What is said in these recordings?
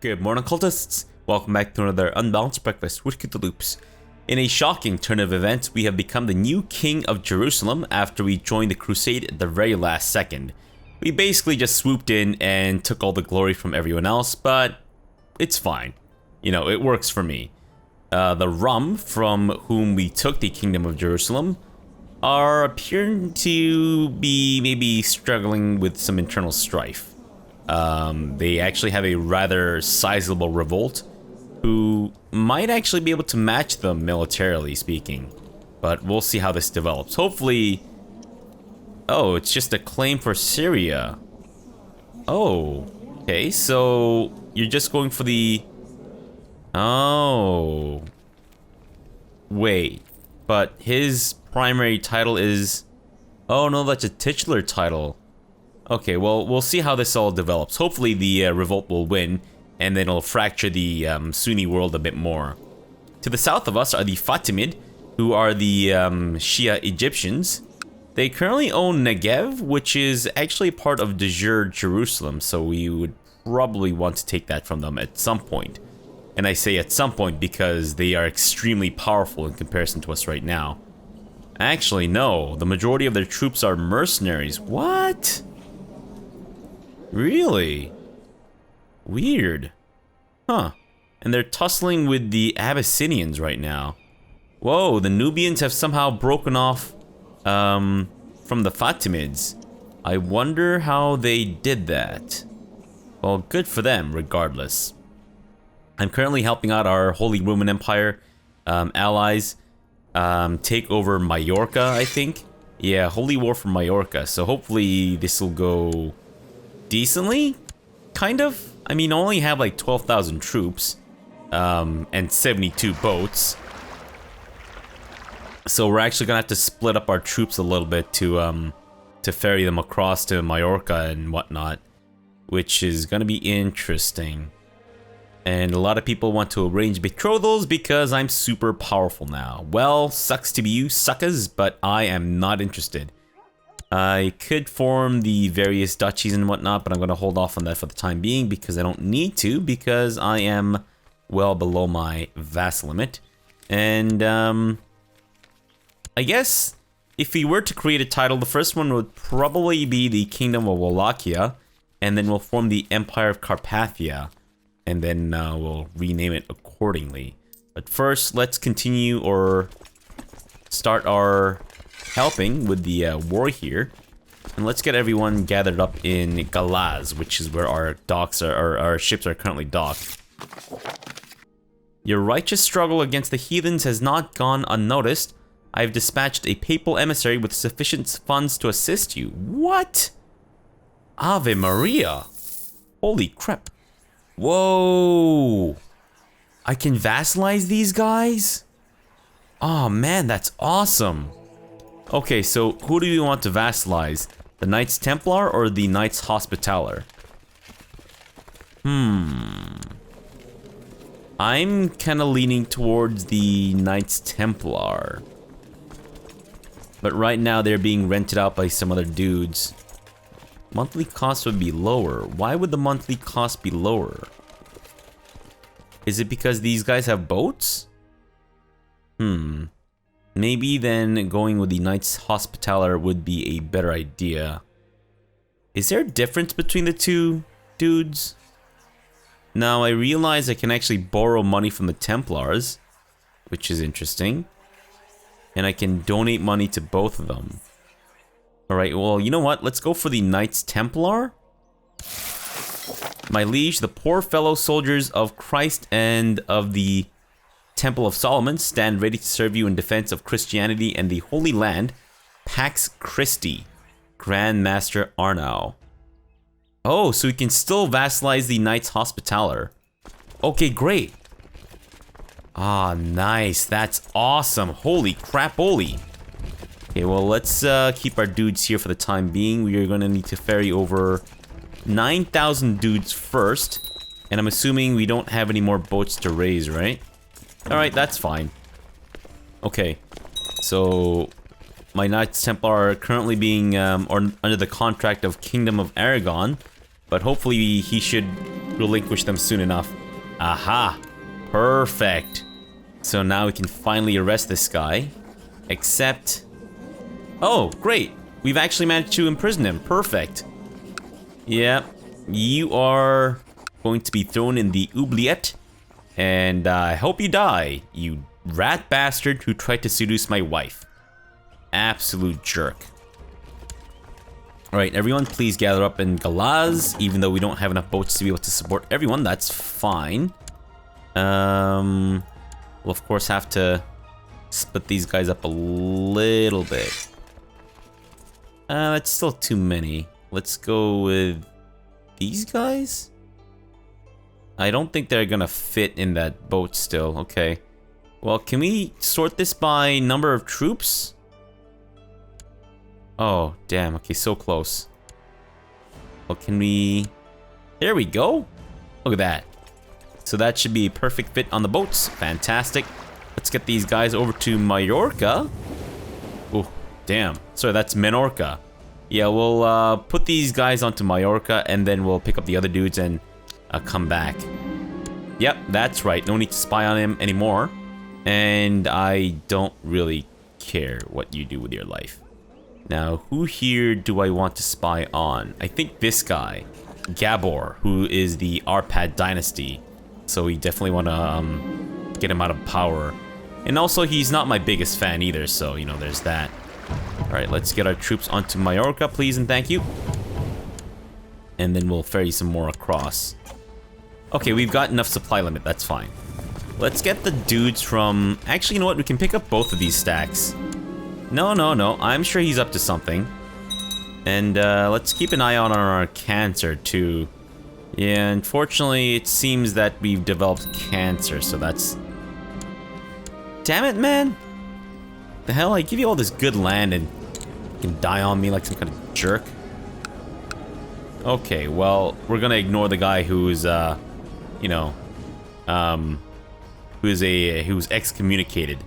Good morning, cultists. Welcome back to another Unbalanced Breakfast with CthuLoops. In a shocking turn of events, we have become the new king of Jerusalem after we joined the crusade at the very last second. We basically just swooped in and took all the glory from everyone else, but it's fine. You know, it works for me. The Rum, from whom we took the kingdom of Jerusalem, are appearing to be maybe struggling with some internal strife. They actually have a rather sizable revolt who might actually be able to match them militarily speaking, but we'll see how this develops. Hopefully... Oh, it's just a claim for Syria. Oh, okay, so you're just going for the... Oh. Wait, but his primary title is... Oh no, that's a titular title. Okay, well, we'll see how this all develops. Hopefully the revolt will win, and then it'll fracture the Sunni world a bit more. To the south of us are the Fatimid, who are the Shia Egyptians. They currently own Negev, which is actually part of de jure Jerusalem, so we would probably want to take that from them at some point. And I say at some point because they are extremely powerful in comparison to us right now. Actually, no. The majority of their troops are mercenaries. What? Really? Weird. Huh. And they're tussling with the Abyssinians right now. Whoa, the Nubians have somehow broken off from the Fatimids. I wonder how they did that. Well, good for them, regardless. I'm currently helping out our Holy Roman Empire allies take over Majorca, I think. Yeah, Holy War for Majorca. So hopefully this will go decently, kind of. I mean, I only have like 12,000 troops and 72 boats. So we're actually gonna have to split up our troops a little bit to ferry them across to Majorca and whatnot, which is gonna be interesting. And a lot of people want to arrange betrothals because I'm super powerful now. Well, sucks to be you suckers, but I am not interested. I could form the various duchies and whatnot, but I'm going to hold off on that for the time being because I don't need to, because I am well below my vassal limit. And I guess if we were to create a title, the first one would probably be the Kingdom of Wallachia, and then we'll form the Empire of Carpathia, and then we'll rename it accordingly. But first, let's continue or start our helping with the war here, and let's get everyone gathered up in Galaz, which is where our docks are, our ships are currently docked. Your righteous struggle against the heathens has not gone unnoticed. I have dispatched a papal emissary with sufficient funds to assist you. What? Ave Maria! Holy crap! Whoa! I can vassalize these guys? Oh man, that's awesome! Okay, so who do you want to vassalize? The Knights Templar or the Knights Hospitaller? I'm kind of leaning towards the Knights Templar. But right now they're being rented out by some other dudes. Monthly cost would be lower. Why would the monthly cost be lower? Is it because these guys have boats? Maybe then going with the Knights Hospitaller would be a better idea. Is there a difference between the two dudes? Now I realize I can actually borrow money from the Templars, which is interesting. And I can donate money to both of them. Alright, well, you know what? Let's go for the Knights Templar. My liege, the poor fellow soldiers of Christ and of the Temple of Solomon stand ready to serve you in defense of Christianity and the Holy Land. Pax Christi, Grand Master Arnau. Oh, so we can still vassalize the Knights Hospitaller. Okay, great. Ah, nice. That's awesome. Holy crap-oli. Okay, well, let's keep our dudes here for the time being. We are going to need to ferry over 9,000 dudes first. And I'm assuming we don't have any more boats to raise, right? Alright, that's fine. Okay, so my Knights Templar are currently being, or under the contract of Kingdom of Aragon, but hopefully he should relinquish them soon enough. Aha! Perfect. So now we can finally arrest this guy. Except... Oh, great. We've actually managed to imprison him. Perfect. Yep. You are going to be thrown in the oubliette. And I hope you die, you rat bastard who tried to seduce my wife. Absolute jerk. Alright, everyone, please gather up in Galaz. Even though we don't have enough boats to be able to support everyone, that's fine. We'll of course have to split these guys up a little bit. That's still too many. Let's go with these guys? I don't think they're gonna fit in that boat still. Okay. Well, can we sort this by number of troops? Oh, damn. Okay, so close. Well, can we... There we go. Look at that. So that should be a perfect fit on the boats. Fantastic. Let's get these guys over to Mallorca. Oh, damn. Sorry, that's Menorca. Yeah, we'll put these guys onto Mallorca, and then we'll pick up the other dudes and come back. Yep, that's right. No need to spy on him anymore. And I don't really care what you do with your life. Now, who here do I want to spy on? I think this guy, Gabor, who is the Arpad dynasty. So we definitely want to get him out of power. And also, he's not my biggest fan either, so, you know, there's that. Alright, let's get our troops onto Mallorca, please and thank you. And then we'll ferry some more across. Okay, we've got enough supply limit, that's fine. Let's get the dudes from... Actually, you know what? We can pick up both of these stacks. No, no, no. I'm sure he's up to something. And let's keep an eye out on our cancer, too. Yeah, unfortunately, it seems that we've developed cancer, so that's... Damn it, man! The hell? I give you all this good land and you can die on me like some kind of jerk. Okay, well, we're gonna ignore the guy who's, you know, who's excommunicated.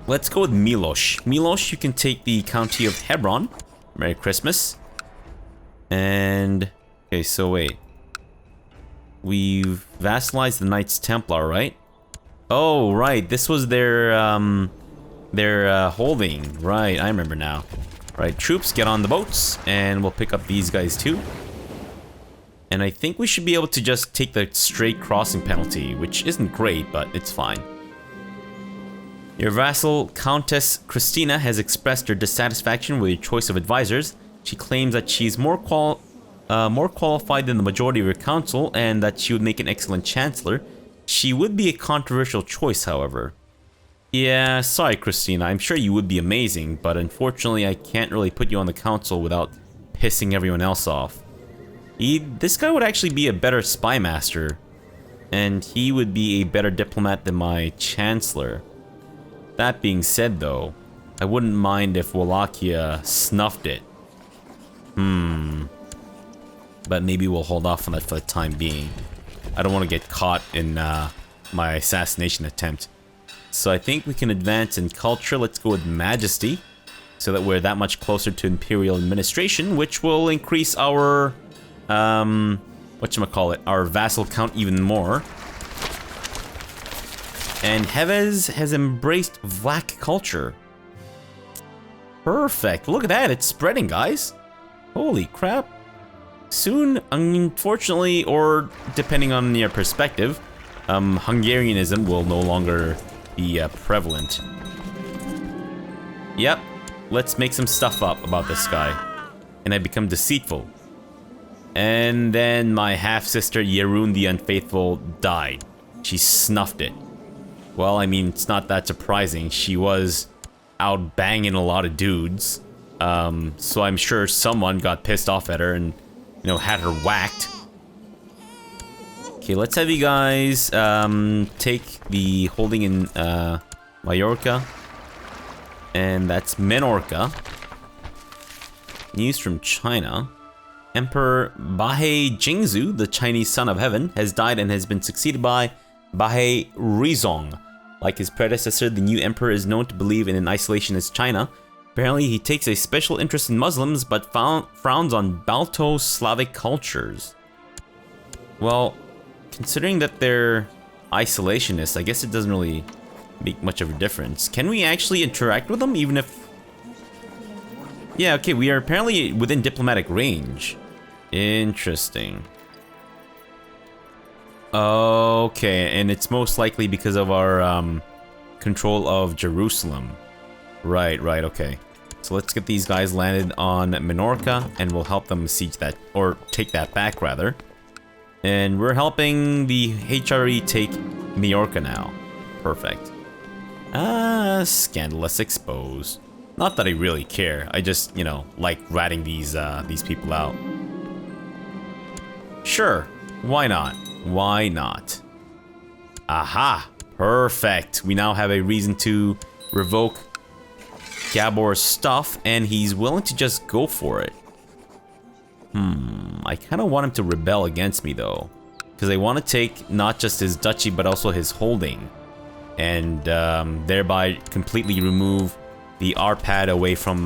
Let's go with Milos. Milos, you can take the County of Hebron. Merry Christmas. And... Okay, so wait. We've vassalized the Knights Templar, right? Oh, right. This was their holding. Right, I remember now. Right, troops, get on the boats. And we'll pick up these guys, too. And I think we should be able to just take the straight crossing penalty, which isn't great, but it's fine. Your vassal, Countess Christina, has expressed her dissatisfaction with your choice of advisors. She claims that she's more qualified than the majority of your council, and that she would make an excellent chancellor. She would be a controversial choice, however. Yeah, sorry, Christina. I'm sure you would be amazing, but unfortunately, I can't really put you on the council without pissing everyone else off. This guy would actually be a better spy master, and he would be a better diplomat than my chancellor. That being said, though, I wouldn't mind if Wallachia snuffed it. But maybe we'll hold off on that for the time being. I don't want to get caught in my assassination attempt. So I think we can advance in culture. Let's go with Majesty, so that we're that much closer to Imperial administration, which will increase our, whatchamacallit, our vassal count even more. And Hevez has embraced Vlach culture. Perfect. Look at that. It's spreading, guys. Holy crap. Soon, unfortunately, or depending on your perspective, Hungarianism will no longer be prevalent. Yep. Let's make some stuff up about this guy. And I become deceitful. And then my half-sister, Yerun the Unfaithful, died. She snuffed it. Well, I mean, it's not that surprising. She was out banging a lot of dudes. So I'm sure someone got pissed off at her and, you know, had her whacked. Okay, let's have you guys take the holding in Mallorca. And that's Menorca. News from China. Emperor Bahei Jingzhu, the Chinese son of heaven, has died and has been succeeded by Bahei Rizong. Like his predecessor, the new emperor is known to believe in an isolationist China, Apparently, he takes a special interest in Muslims, but frowns on Balto-Slavic cultures. Well, considering that they're isolationists, I guess it doesn't really make much of a difference. Can we actually interact with them, even if... Yeah, okay, we are apparently within diplomatic range. Interesting. Okay, and it's most likely because of our control of Jerusalem. Right, okay. So let's get these guys landed on Minorca, and we'll help them siege that, or take that back, rather. And we're helping the HRE take Majorca now. Perfect. Scandalous expose. Not that I really care. I just, you know, like ratting these people out. Sure. Why not? Why not? Aha! Perfect. We now have a reason to revoke Gabor's stuff, and he's willing to just go for it. I kind of want him to rebel against me, though. Because I want to take not just his duchy, but also his holding. And thereby completely remove the Arpad away from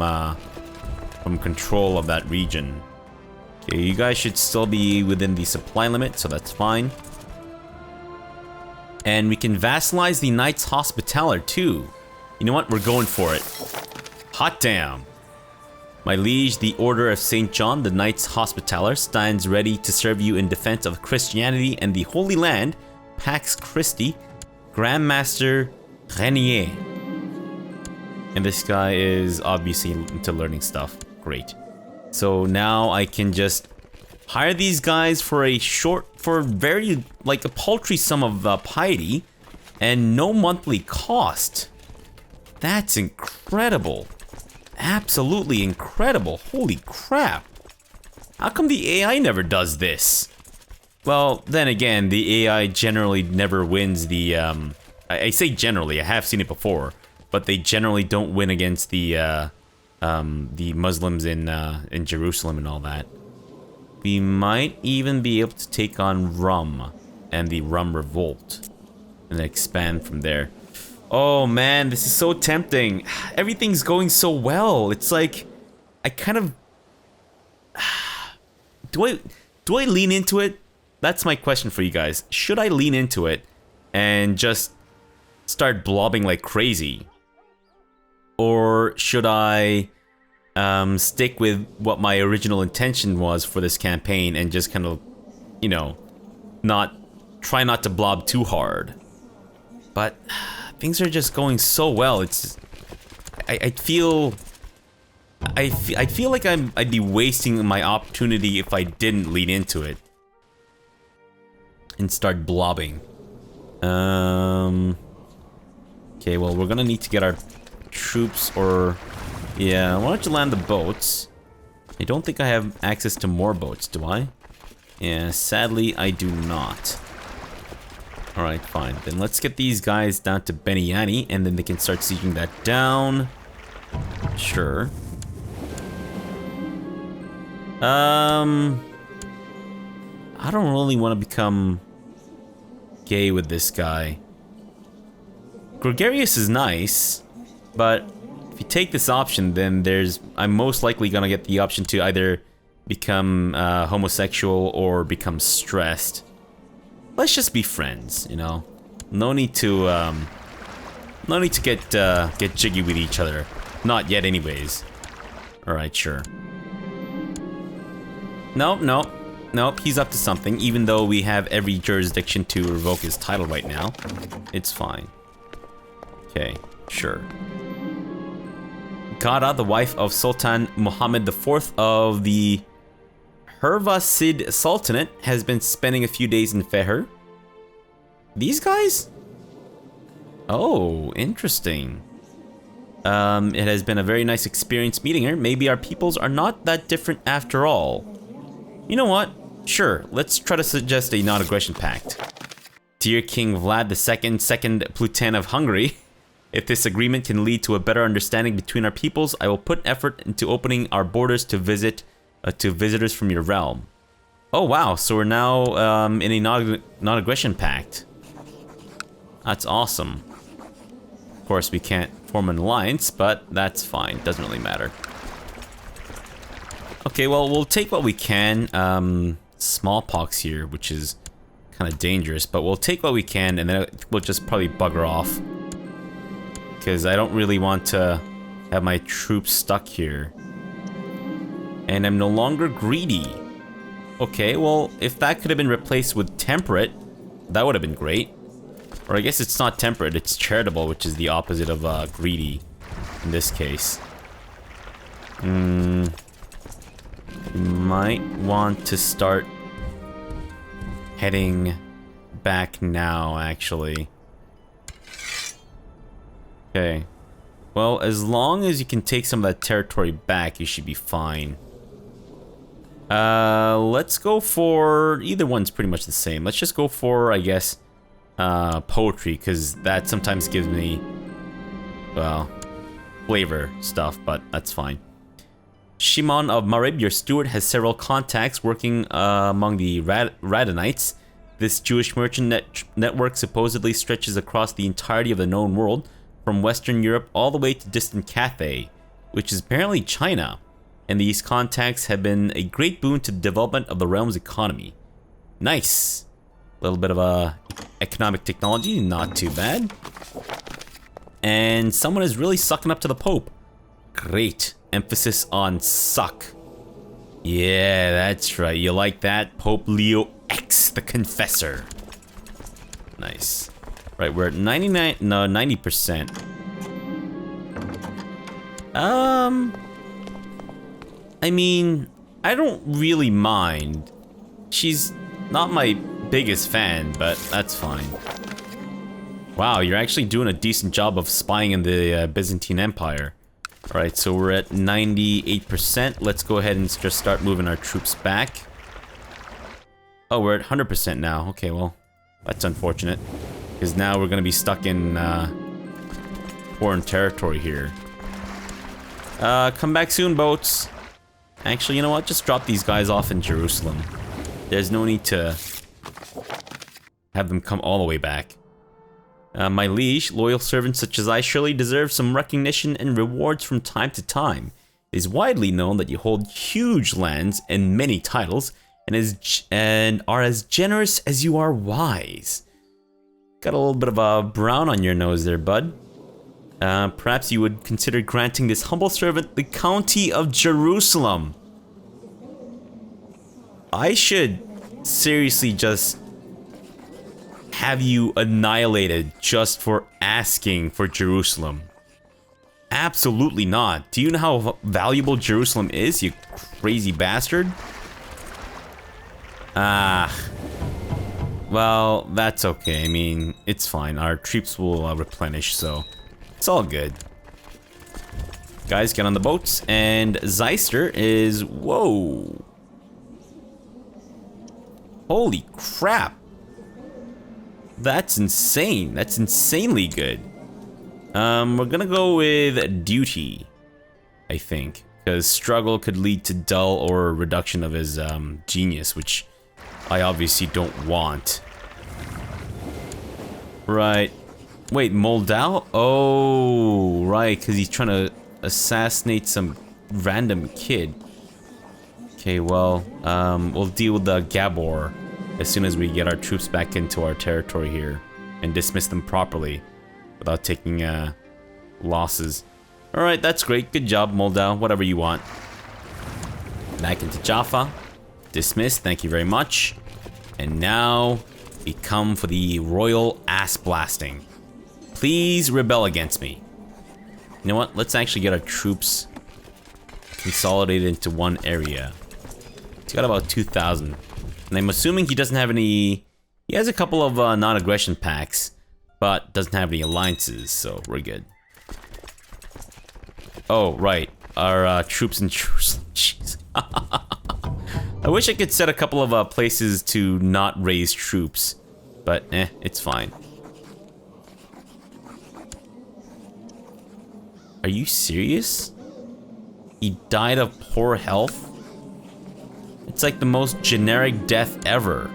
control of that region. Okay, you guys should still be within the supply limit, so that's fine. And we can vassalize the Knights Hospitaller, too. You know what? We're going for it. Hot damn. My liege, the Order of St. John, the Knights Hospitaller, stands ready to serve you in defense of Christianity and the Holy Land. Pax Christi, Grandmaster Renier. And this guy is obviously into learning stuff. Great. So now I can just hire these guys for a very, like, a paltry sum of piety and no monthly cost. That's incredible. Absolutely incredible. Holy crap. How come the AI never does this? Well, then again, the AI generally never wins the, I say generally, I have seen it before, but they generally don't win against the Muslims in Jerusalem and all that. We might even be able to take on Rum and the Rum Revolt and expand from there. Oh man, this is so tempting. Everything's going so well. It's like, I kind of... Do I lean into it? That's my question for you guys. Should I lean into it and just start blobbing like crazy? Or should I stick with what my original intention was for this campaign and just kind of, you know, try not to blob too hard? But things are just going so well. It's I feel like I'd be wasting my opportunity if I didn't lean into it and start blobbing. Okay, well, we're gonna need to get our troops, or yeah, why don't you land the boats? I don't think I have access to more boats, do I? Yeah, sadly I do not. Alright, fine. Then let's get these guys down to Beniani, and then they can start sieging that down. Sure. I don't really want to become gay with this guy. Gregarious is nice, but if you take this option, then I'm most likely gonna get the option to either become homosexual or become stressed. Let's just be friends, you know. No need to get jiggy with each other. Not yet, anyways. All right, sure. Nope. He's up to something. Even though we have every jurisdiction to revoke his title right now, it's fine. Okay, sure. Gara, the wife of Sultan Muhammad IV of the Hervasid Sultanate, has been spending a few days in Feher. These guys? Oh, interesting. It has been a very nice experience meeting her. Maybe our peoples are not that different after all. You know what? Sure, let's try to suggest a non-aggression pact. Dear King Vlad II, second Plutan of Hungary, if this agreement can lead to a better understanding between our peoples, I will put effort into opening our borders to visitors from your realm. Oh wow, so we're now in a non-aggression pact. That's awesome. Of course, we can't form an alliance, but that's fine. Doesn't really matter. Okay, well, we'll take what we can. Smallpox here, which is kind of dangerous, but we'll take what we can, and then we'll just probably bugger off. Because I don't really want to have my troops stuck here. And I'm no longer greedy. Okay, well, if that could have been replaced with temperate, that would have been great. Or I guess it's not temperate, it's charitable, which is the opposite of greedy in this case. You might want to start heading back now, actually. Okay. Well, as long as you can take some of that territory back, you should be fine. Let's go for... either one's pretty much the same. Let's just go for, I guess, poetry, because that sometimes gives me, well, flavor stuff, but that's fine. Shimon of Marib, your steward, has several contacts working among the Radonites. This Jewish merchant network supposedly stretches across the entirety of the known world, from Western Europe all the way to distant Cathay, which is apparently China. And these contacts have been a great boon to the development of the realm's economy. Nice. A little bit of economic technology, not too bad. And someone is really sucking up to the Pope. Great. Emphasis on suck. Yeah, that's right. You like that? Pope Leo X, the Confessor. Nice. Right, we're at 90%. I mean, I don't really mind. She's not my biggest fan, but that's fine. Wow, you're actually doing a decent job of spying in the Byzantine Empire. Alright, so we're at 98%. Let's go ahead and just start moving our troops back. Oh, we're at 100% now. Okay, well, that's unfortunate. Because now we're going to be stuck in foreign territory here. Come back soon, boats. Actually, you know what? Just drop these guys off in Jerusalem. There's no need to have them come all the way back. My liege, loyal servants such as I surely deserve some recognition and rewards from time to time. It is widely known that you hold huge lands and many titles, and are as generous as you are wise. Got a little bit of a brown on your nose there, bud. Perhaps you would consider granting this humble servant the county of Jerusalem. I should seriously just have you annihilated just for asking for Jerusalem. Absolutely not. Do you know how valuable Jerusalem is, you crazy bastard? Well, that's okay. I mean, it's fine. Our troops will replenish, so it's all good. Guys, get on the boats, and Zeister is... whoa. Holy crap. That's insane. That's insanely good. We're gonna go with duty, I think, because struggle could lead to dull or reduction of his genius, which I obviously don't want. Right. Wait, Moldau? Oh, right, because he's trying to assassinate some random kid. Okay, well, we'll deal with the Gabor as soon as we get our troops back into our territory here and dismiss them properly without taking losses. Alright, that's great. Good job, Moldau. Whatever you want. Back into Jaffa. Dismissed. Thank you very much. And now we come for the royal ass blasting. Please rebel against me. You know what? Let's actually get our troops consolidated into one area. He's got about 2,000. And I'm assuming he doesn't have any... He has a couple of non-aggression pacts, but doesn't have any alliances, so we're good. Oh, right. Our troops in Jerusalem. Jeez. I wish I could set a couple of places to not raise troops, but it's fine. Are you serious? He died of poor health? It's like the most generic death ever.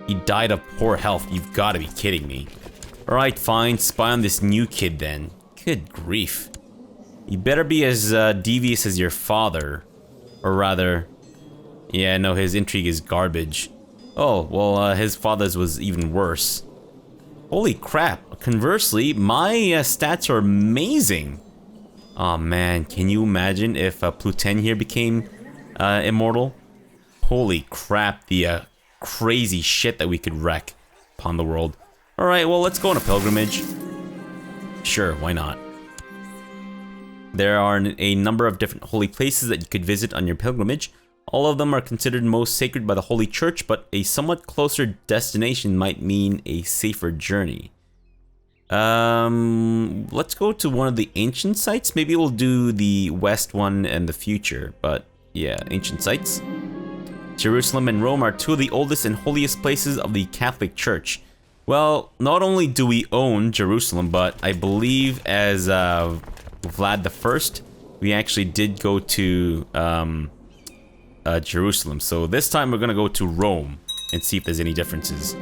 He died of poor health. You've got to be kidding me. Alright, fine. Spy on this new kid then. Good grief. You better be as devious as your father. Or rather... Yeah, no, his intrigue is garbage. Oh, well, his father's was even worse. Holy crap. Conversely, my stats are amazing. Oh man, can you imagine if Pluten here became immortal? Holy crap, the crazy shit that we could wreak upon the world. Alright, well, let's go on a pilgrimage. Sure, why not? There are a number of different holy places that you could visit on your pilgrimage. All of them are considered most sacred by the Holy Church, but a somewhat closer destination might mean a safer journey. Let's go to one of the ancient sites. Maybe we'll do the west one and the future, but yeah, ancient sites. Jerusalem and Rome are two of the oldest and holiest places of the Catholic Church. Well, not only do we own Jerusalem, but I believe as Vlad the First, we actually did go to Jerusalem. So this time we're gonna go to Rome and see if there's any differences.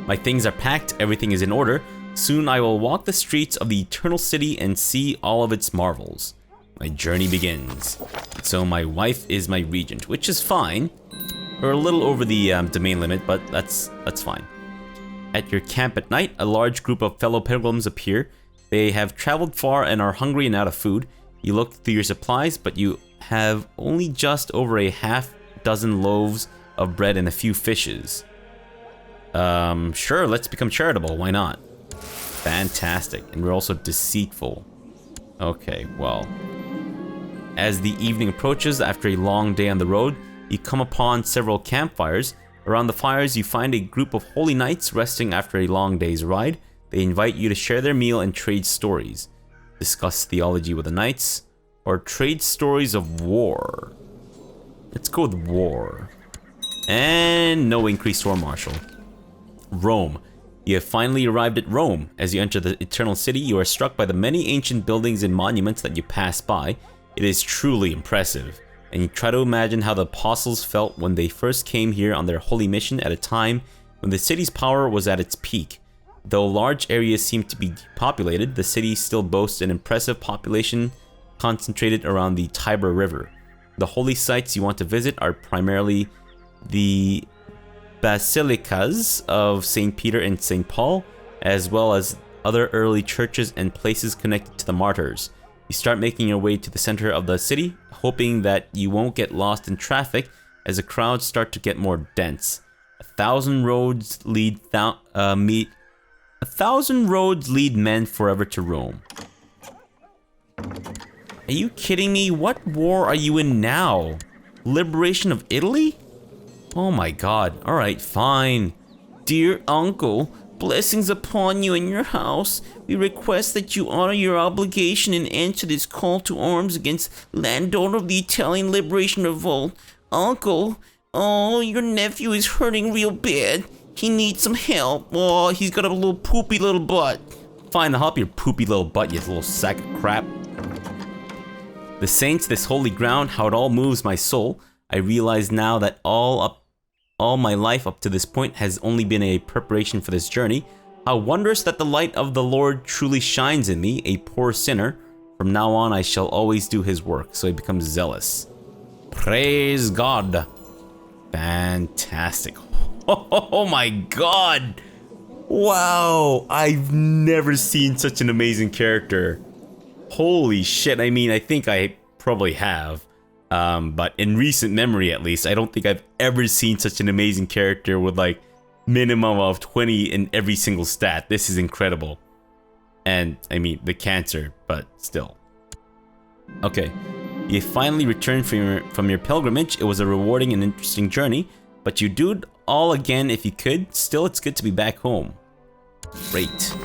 My things are packed, everything is in order. Soon I will walk the streets of the Eternal City and see all of its marvels. My journey begins. So my wife is my regent, which is fine. We're a little over the domain limit, but that's fine. At your camp at night, a large group of fellow pilgrims appear. They have traveled far and are hungry and out of food. You look through your supplies, but you have only just over a half dozen loaves of bread and a few fishes. Sure, let's become charitable, why not? Fantastic, and we're also deceitful. Okay, well. As the evening approaches after a long day on the road, you come upon several campfires. Around the fires, you find a group of holy knights resting after a long day's ride. They invite you to share their meal and trade stories. Discuss theology with the knights, or trade stories of war. Let's go with war. And no increased war marshal. Rome. You have finally arrived at Rome. As you enter the Eternal City, you are struck by the many ancient buildings and monuments that you pass by. It is truly impressive, and you try to imagine how the apostles felt when they first came here on their holy mission at a time when the city's power was at its peak. Though large areas seem to be depopulated, the city still boasts an impressive population concentrated around the Tiber River. The holy sites you want to visit are primarily the basilicas of St. Peter and St. Paul, as well as other early churches and places connected to the martyrs. You start making your way to the center of the city, hoping that you won't get lost in traffic as the crowds start to get more dense. 1,000 roads lead men forever to Rome. Are you kidding me? What war are you in now? Liberation of Italy? Oh my god. Alright, fine. Dear uncle, blessings upon you and your house. We request that you honor your obligation and answer this call to arms against landowner of the Italian Liberation Revolt. Uncle, oh, your nephew is hurting real bad. He needs some help. Oh, he's got a little poopy little butt. Fine, I'll help your poopy little butt, you little sack of crap. The saints, this holy ground, how it all moves my soul. I realize now that all my life up to this point has only been a preparation for this journey. How wondrous that the light of the Lord truly shines in me, a poor sinner. From now on, I shall always do his work, so he becomes zealous. Praise God. Fantastic. Oh my god. Wow, I've never seen such an amazing character. Holy shit, I mean, I think I probably have. But in recent memory, at least, I don't think I've ever seen such an amazing character with like minimum of 20 in every single stat. This is incredible. And I mean, the cancer, but still. Okay, you finally returned from your pilgrimage. It was a rewarding and interesting journey, but you do it all again if you could. Still, it's good to be back home. Great.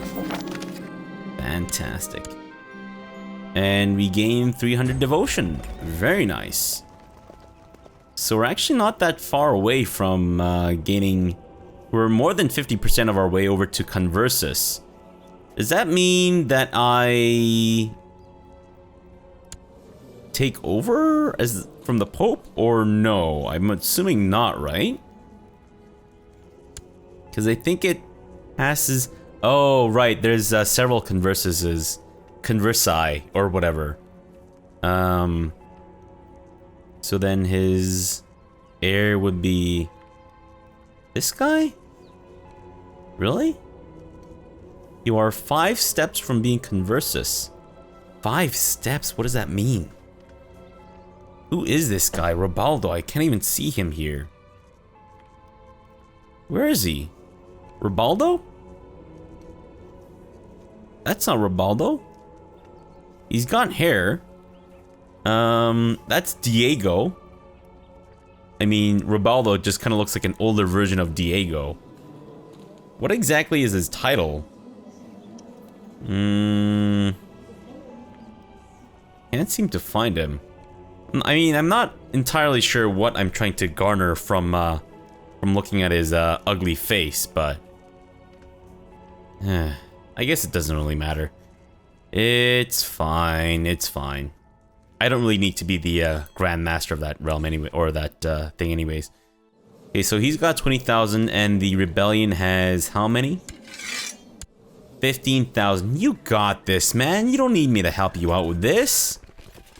Fantastic. And we gain 300 devotion. Very nice. So we're actually not that far away from gaining... We're more than 50% of our way over to Conversus. Does that mean that I... take over as from the Pope? Or no? I'm assuming not, right? Because I think it passes... Oh, right. There's several Conversuses. conversi or whatever. So then his heir would be this guy? Really? You are 5 steps from being conversus. 5 steps? What does that mean? Who is this guy? Ribaldo. I can't even see him here. Where is he? Ribaldo? That's not Ribaldo. He's got hair. That's Diego. I mean, Ribaldo just kind of looks like an older version of Diego. What exactly is his title? Can't seem to find him. I mean, I'm not entirely sure what I'm trying to garner from looking at his ugly face, but I guess it doesn't really matter. It's fine. It's fine. I don't really need to be the Grand Master of that realm anyway, or that thing anyways. Okay, so he's got 20,000, and the rebellion has how many? 15,000. You got this, man. You don't need me to help you out with this.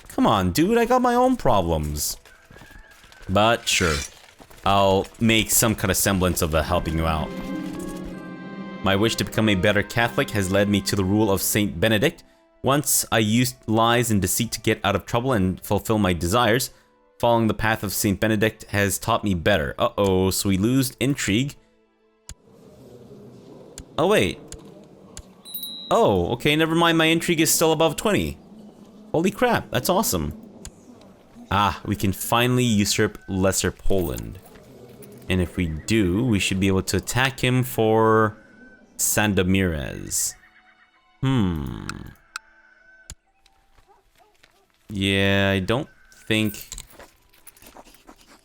Come on, dude. I got my own problems. But sure, I'll make some kind of semblance of helping you out. My wish to become a better Catholic has led me to the rule of Saint Benedict. Once I used lies and deceit to get out of trouble and fulfill my desires. Following the path of Saint Benedict has taught me better. Uh-oh, so we lose intrigue. Oh, wait. Oh, okay, never mind. My intrigue is still above 20. Holy crap, that's awesome. Ah, we can finally usurp Lesser Poland. And if we do, we should be able to attack him for Sandomierz. Yeah, I don't think...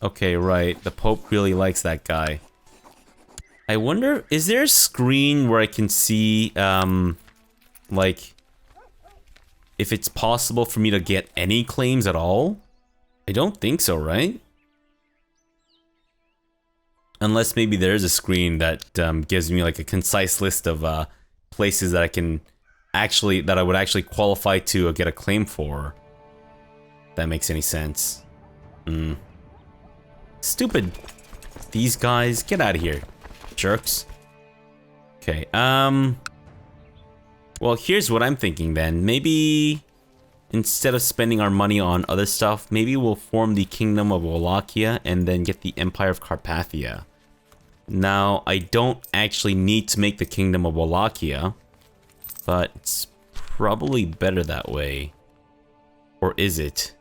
Okay, right. The Pope really likes that guy. I wonder, is there a screen where I can see, like, if it's possible for me to get any claims at all? I don't think so, right? Unless maybe there's a screen that gives me like a concise list of places that I can actually, that I would actually qualify to get a claim for. If that makes any sense. Stupid. These guys, get out of here, jerks. Okay, well, here's what I'm thinking then. Maybe instead of spending our money on other stuff, maybe we'll form the Kingdom of Wallachia and then get the Empire of Carpathia. Now, I don't actually need to make the Kingdom of Wallachia, but it's probably better that way. Or is it?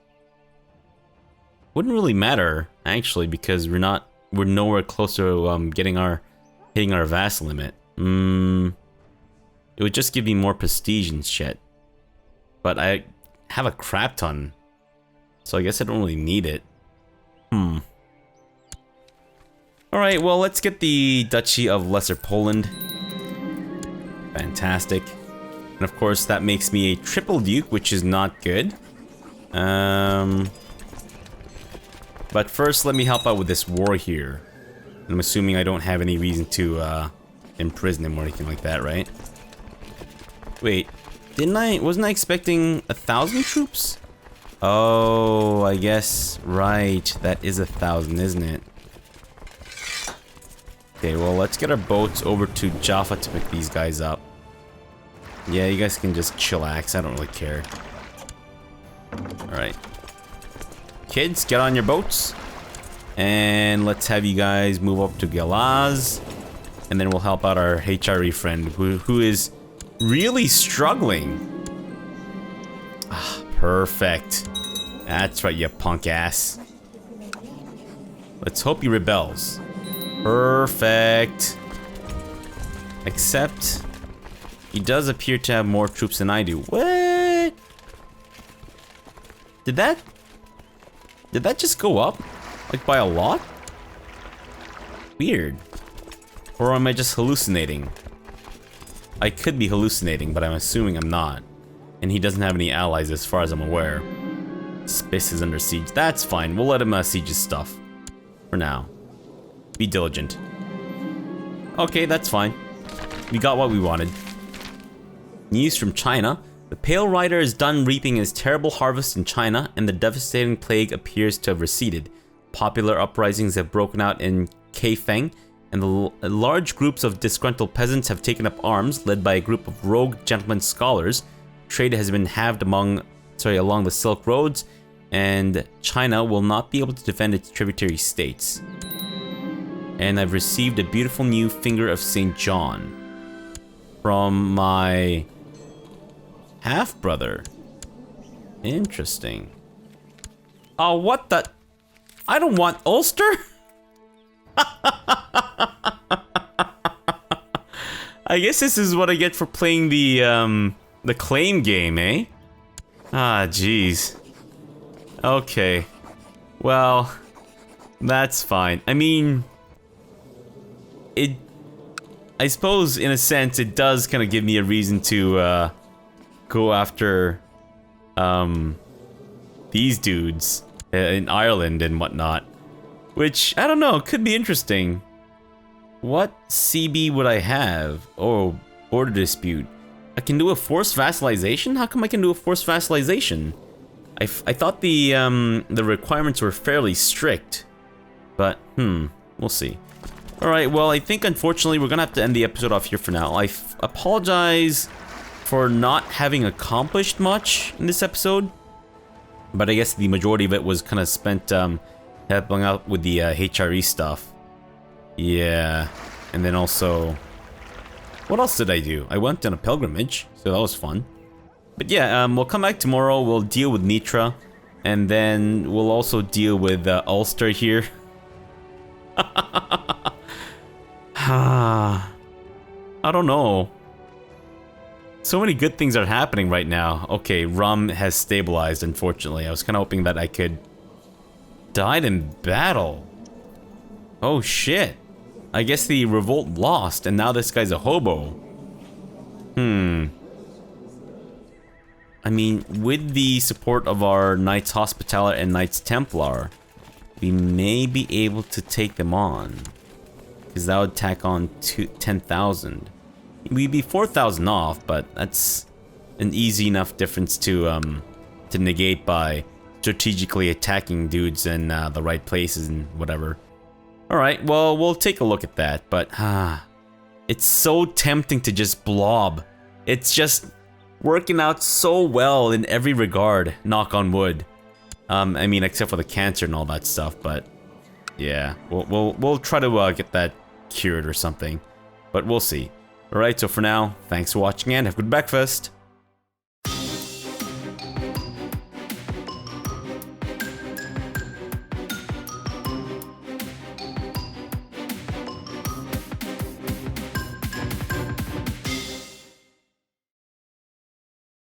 Wouldn't really matter, actually, because we're nowhere close to hitting our VAS limit. It would just give me more prestige and shit. But I have a crap ton, so I guess I don't really need it. Alright, well, let's get the Duchy of Lesser Poland. Fantastic. And of course, that makes me a triple duke, which is not good. But first, let me help out with this war here. I'm assuming I don't have any reason to imprison him or anything like that, right? Wait, wasn't I expecting 1,000 troops? Oh, I guess, right, that is 1,000, isn't it? Okay, well, let's get our boats over to Jaffa to pick these guys up. Yeah, you guys can just chillax, I don't really care. Alright. Kids, get on your boats. And let's have you guys move up to Galaz. And then we'll help out our HRE friend, who is really struggling. Ah, perfect. That's right, you punk ass. Let's hope he rebels. Perfect. Except, he does appear to have more troops than I do. What? Did that just go up? Like by a lot? Weird. Or am I just hallucinating? I could be hallucinating, but I'm assuming I'm not. And he doesn't have any allies as far as I'm aware. Space is under siege. That's fine. We'll let him siege his stuff. For now. Be diligent. Okay, that's fine. We got what we wanted. News from China. The Pale Rider is done reaping his terrible harvest in China, and the devastating plague appears to have receded. Popular uprisings have broken out in Kaifeng, and the large groups of disgruntled peasants have taken up arms, led by a group of rogue gentlemen scholars. Trade has been halved along the Silk Roads, and China will not be able to defend its tributary states. And I've received a beautiful new Finger of St. John from my half-brother. Interesting. Oh, what the? I don't want Ulster? I guess this is what I get for playing the claim game, eh? Ah, jeez. Okay. Well, that's fine. I mean, I suppose, in a sense, it does kind of give me a reason to go after these dudes in Ireland and whatnot, which I don't know, could be interesting. What CB would I have? Oh, border dispute. I can do a forced vassalization? How come I can do a forced vassalization? I thought the requirements were fairly strict, but we'll see. All right, well, I think unfortunately we're gonna have to end the episode off here for now. I apologize for not having accomplished much in this episode, but I guess the majority of it was kind of spent helping out with the HRE stuff. Yeah, and then also, what else did I do? I went on a pilgrimage, so that was fun. But yeah, we'll come back tomorrow, we'll deal with Nitra, and then we'll also deal with Ulster here. I don't know. So many good things are happening right now. Okay, Rum has stabilized, unfortunately. I was kind of hoping that I could... Died in battle. Oh shit. I guess the revolt lost, and now this guy's a hobo. I mean, with the support of our Knights Hospitaller and Knights Templar, we may be able to take them on. Because that would tack on 10,000. We'd be 4,000 off, but that's an easy enough difference to negate by strategically attacking dudes in the right places and whatever. Alright, well, we'll take a look at that, but it's so tempting to just blob. It's just working out so well in every regard, knock on wood. I mean, except for the cancer and all that stuff, but yeah, we'll try to get that cured or something, but we'll see. Alright, so for now, thanks for watching and have a good breakfast.